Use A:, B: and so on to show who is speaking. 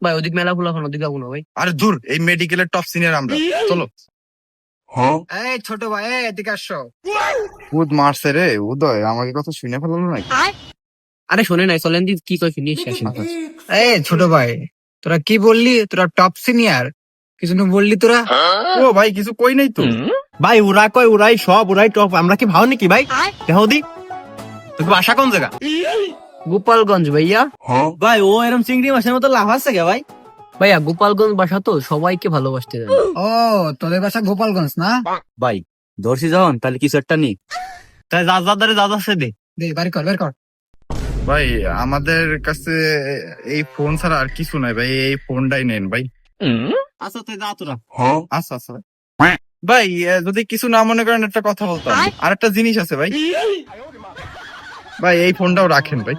A: ভাই ওদিক মেলা ফুলা ওদিক যাবো না ভাই।
B: আরে দূর, এই মেডিকেলের টপ সিনিয়র আমরা, চলো।
C: এই ছোট ভাই, এদিকে আসো।
B: উদ মারছে রে উদয়, আমাকে কথা শুনে ফেললো নাকি?
A: আরে শোনে নাই, চলেন দি কি কই শুনি শেষ।
C: এই ছোট ভাই, তোরা কি বললি? তোরা টপ সিনিয়র কিছু না বললি তোরা?
B: ও ভাই কিছু কই নাই তো।
D: ভাই ওরা কয় ওরাই সব, ওরাই টপ, আমরা কি ভাও নাকি ভাই? দেখো দি তোকে বাসা কোন জায়গা?
A: গোপালগঞ্জ ভাইয়া।
D: ভাই ও এরকম চিংড়ি মাছের মতো লাভ আছে কে ভাই?
A: ভাইয়া গোপালগঞ্জ বাসা তো সবাইকে ভালোবাসতে জানে।
C: ও তোদের বাসা গোপালগঞ্জ না?
D: ভাই ধরছি যখন তাহলে কিছু একটা নি, তাই যা যা ধরে যা যাচ্ছে দে।
C: দে বের কর বের কর।
B: ভাই আমাদের কাছে এই ফোন ছাড়া আর কিছু নাই ভাই, এই ফোনটাই নেন ভাই।
D: আচ্ছা তুই যা তোরা।
B: আচ্ছা আচ্ছা ভাই, যদি কিছু না মনে করেন একটা কথা বলতাম, আর একটা জিনিস আছে ভাই। ভাই এই ফোনটাও রাখেন ভাই।